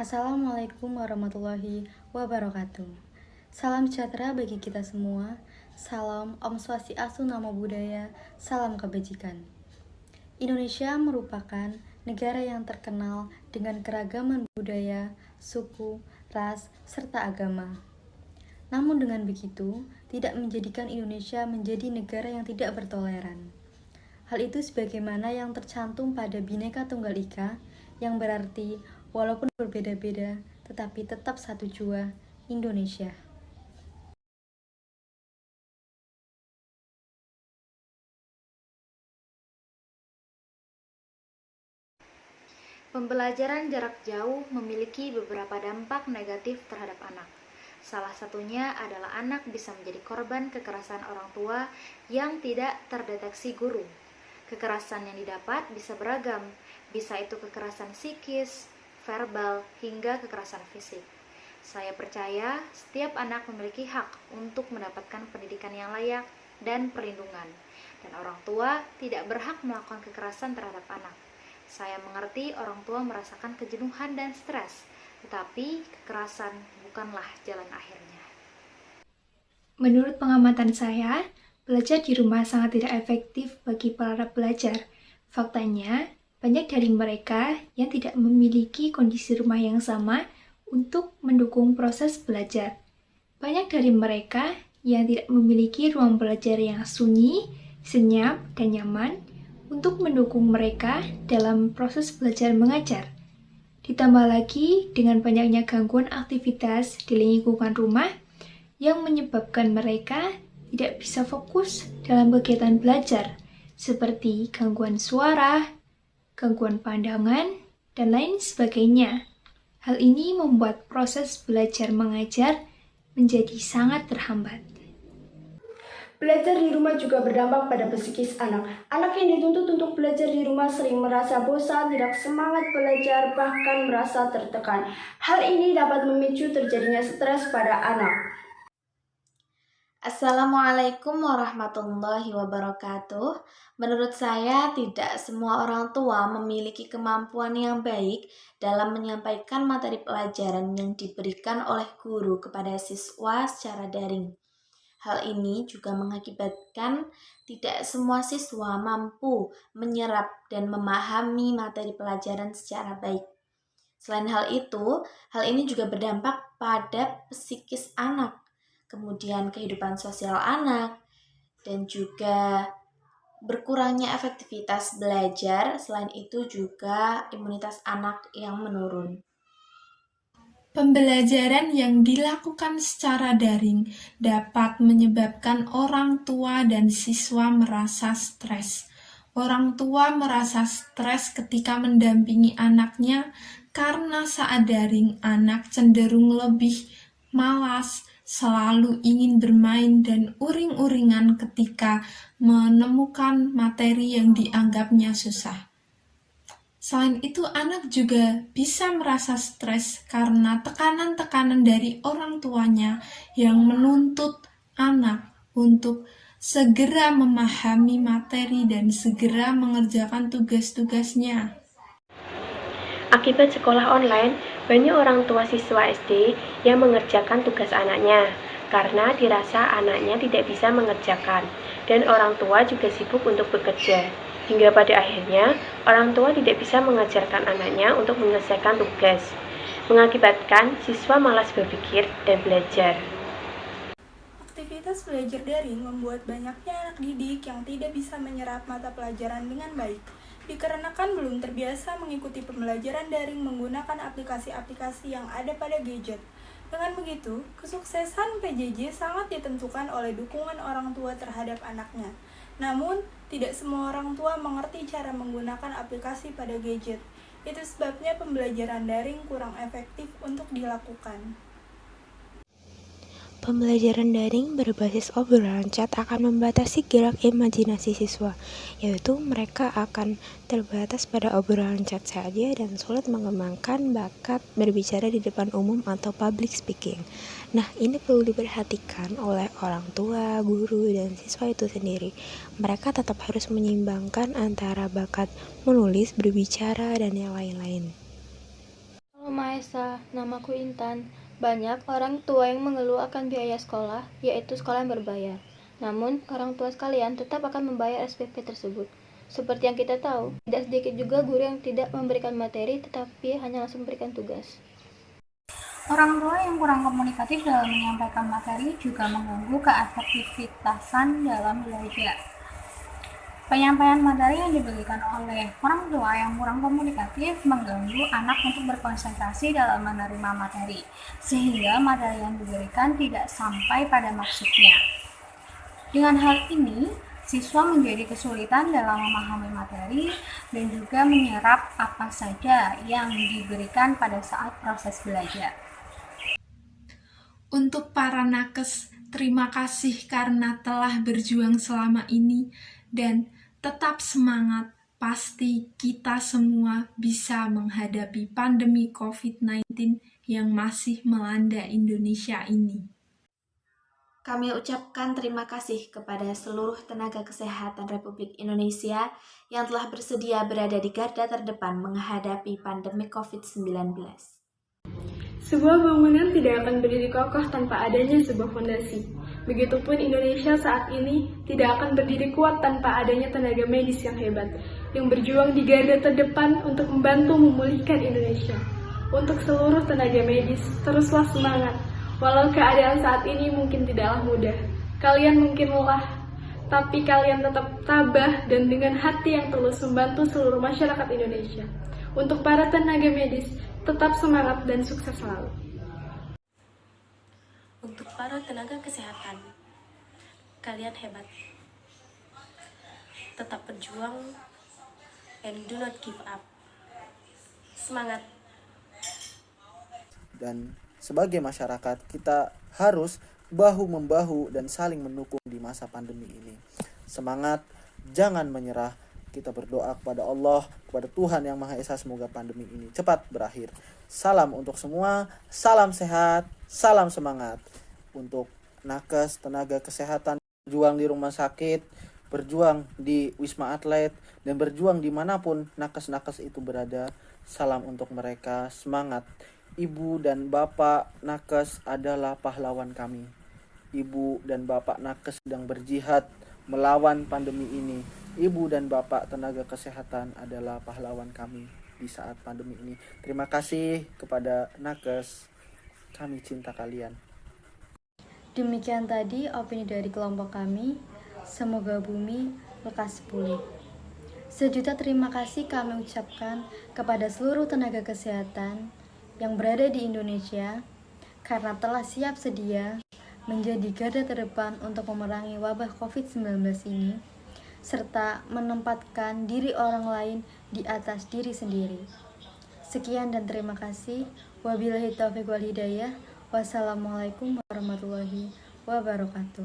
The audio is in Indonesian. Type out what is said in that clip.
Assalamualaikum warahmatullahi wabarakatuh. Salam sejahtera bagi kita semua. Salam Om Swastiastu, Namo Buddhaya, salam kebajikan. Indonesia merupakan negara yang terkenal dengan keragaman budaya, suku, ras, serta agama. Namun dengan begitu, tidak menjadikan Indonesia menjadi negara yang tidak bertoleran. Hal itu sebagaimana yang tercantum pada Bhinneka Tunggal Ika, yang berarti walaupun berbeda-beda, tetapi tetap satu jua, Indonesia. Pembelajaran jarak jauh memiliki beberapa dampak negatif terhadap anak. Salah satunya adalah anak bisa menjadi korban kekerasan orang tua yang tidak terdeteksi guru. Kekerasan yang didapat bisa beragam, bisa itu kekerasan psikis, verbal, hingga kekerasan fisik. Saya percaya setiap anak memiliki hak untuk mendapatkan pendidikan yang layak dan perlindungan, dan orang tua tidak berhak melakukan kekerasan terhadap anak. Saya mengerti orang tua merasakan kejenuhan dan stres, tetapi kekerasan bukanlah jalan akhirnya. Menurut pengamatan saya, belajar di rumah sangat tidak efektif bagi para pelajar. Faktanya, banyak dari mereka yang tidak memiliki kondisi rumah yang sama untuk mendukung proses belajar. Banyak dari mereka yang tidak memiliki ruang belajar yang sunyi, senyap, dan nyaman untuk mendukung mereka dalam proses belajar mengajar. Ditambah lagi dengan banyaknya gangguan aktivitas di lingkungan rumah yang menyebabkan mereka tidak bisa fokus dalam kegiatan belajar, seperti gangguan suara, gangguan pandangan, dan lain sebagainya. Hal ini membuat proses belajar mengajar menjadi sangat terhambat. Belajar di rumah juga berdampak pada psikis anak. Anak yang dituntut untuk belajar di rumah sering merasa bosan, tidak semangat belajar, bahkan merasa tertekan. Hal ini dapat memicu terjadinya stres pada anak. Assalamualaikum warahmatullahi wabarakatuh. Menurut saya, tidak semua orang tua memiliki kemampuan yang baik dalam menyampaikan materi pelajaran yang diberikan oleh guru kepada siswa secara daring. Hal ini juga mengakibatkan tidak semua siswa mampu menyerap dan memahami materi pelajaran secara baik. Selain hal itu, hal ini juga berdampak pada psikis anak, kemudian kehidupan sosial anak, dan juga berkurangnya efektivitas belajar. Selain itu juga imunitas anak yang menurun. Pembelajaran yang dilakukan secara daring dapat menyebabkan orang tua dan siswa merasa stres. Orang tua merasa stres ketika mendampingi anaknya karena saat daring anak cenderung lebih malas, selalu ingin bermain dan uring-uringan ketika menemukan materi yang dianggapnya susah. Selain itu, anak juga bisa merasa stres karena tekanan-tekanan dari orang tuanya yang menuntut anak untuk segera memahami materi dan segera mengerjakan tugas-tugasnya. Akibat sekolah online, banyak orang tua siswa SD yang mengerjakan tugas anaknya karena dirasa anaknya tidak bisa mengerjakan, dan orang tua juga sibuk untuk bekerja. Hingga pada akhirnya, orang tua tidak bisa mengajarkan anaknya untuk menyelesaikan tugas, mengakibatkan siswa malas berpikir dan belajar. Aktivitas belajar daring membuat banyaknya anak didik yang tidak bisa menyerap mata pelajaran dengan baik, dikarenakan belum terbiasa mengikuti pembelajaran daring menggunakan aplikasi-aplikasi yang ada pada gadget. Dengan begitu, kesuksesan PJJ sangat ditentukan oleh dukungan orang tua terhadap anaknya. Namun, tidak semua orang tua mengerti cara menggunakan aplikasi pada gadget. Itu sebabnya pembelajaran daring kurang efektif untuk dilakukan. Pembelajaran daring berbasis obrolan chat akan membatasi gerak imajinasi siswa, yaitu mereka akan terbatas pada obrolan chat saja dan sulit mengembangkan bakat berbicara di depan umum atau public speaking. Nah, ini perlu diperhatikan oleh orang tua, guru, dan siswa itu sendiri. Mereka tetap harus menyeimbangkan antara bakat menulis, berbicara, dan yang lain-lain. Halo Mai, Esa, namaku Intan. Banyak orang tua yang mengeluh akan biaya sekolah, yaitu sekolah yang berbayar. Namun, orang tua sekalian tetap akan membayar SPP tersebut. Seperti yang kita tahu, tidak sedikit juga guru yang tidak memberikan materi, tetapi hanya langsung memberikan tugas. Orang tua yang kurang komunikatif dalam menyampaikan materi juga mengganggu keefektivitasan dalam belajar. Penyampaian materi yang diberikan oleh orang tua yang kurang komunikatif mengganggu anak untuk berkonsentrasi dalam menerima materi, sehingga materi yang diberikan tidak sampai pada maksudnya. Dengan hal ini, siswa menjadi kesulitan dalam memahami materi dan juga menyerap apa saja yang diberikan pada saat proses belajar. Untuk para nakes, terima kasih karena telah berjuang selama ini dan tetap semangat, pasti kita semua bisa menghadapi pandemi COVID-19 yang masih melanda Indonesia ini. Kami ucapkan terima kasih kepada seluruh tenaga kesehatan Republik Indonesia yang telah bersedia berada di garda terdepan menghadapi pandemi COVID-19. Sebuah bangunan tidak akan berdiri kokoh tanpa adanya sebuah fondasi. Begitupun Indonesia saat ini tidak akan berdiri kuat tanpa adanya tenaga medis yang hebat, yang berjuang di garda terdepan untuk membantu memulihkan Indonesia. Untuk seluruh tenaga medis, teruslah semangat. Walau keadaan saat ini mungkin tidaklah mudah, kalian mungkin lelah, tapi kalian tetap tabah dan dengan hati yang tulus membantu seluruh masyarakat Indonesia. Untuk para tenaga medis, tetap semangat dan sukses selalu. Untuk para tenaga kesehatan, kalian hebat. Tetap berjuang and do not give up. Semangat. Dan sebagai masyarakat, kita harus bahu-membahu dan saling mendukung di masa pandemi ini. Semangat, jangan menyerah. Kita berdoa kepada Allah, kepada Tuhan Yang Maha Esa, semoga pandemi ini cepat berakhir. Salam untuk semua, salam sehat, salam semangat. Untuk nakes, tenaga kesehatan, berjuang di rumah sakit, berjuang di Wisma Atlet, dan berjuang dimanapun nakes-nakes itu berada. Salam untuk mereka, semangat. Ibu dan bapak nakes adalah pahlawan kami. Ibu dan bapak nakes sedang berjihad melawan pandemi ini. Ibu dan bapak tenaga kesehatan adalah pahlawan kami di saat pandemi ini. Terima kasih kepada nakes. Kami cinta kalian. Demikian tadi opini dari kelompok kami. Semoga bumi lekas pulih. Sejuta terima kasih kami ucapkan kepada seluruh tenaga kesehatan yang berada di Indonesia karena telah siap sedia menjadi garda terdepan untuk memerangi wabah COVID-19 ini, serta menempatkan diri orang lain di atas diri sendiri. Sekian dan terima kasih. Wabillahi taufiq wal hidayah. Wassalamualaikum warahmatullahi wabarakatuh.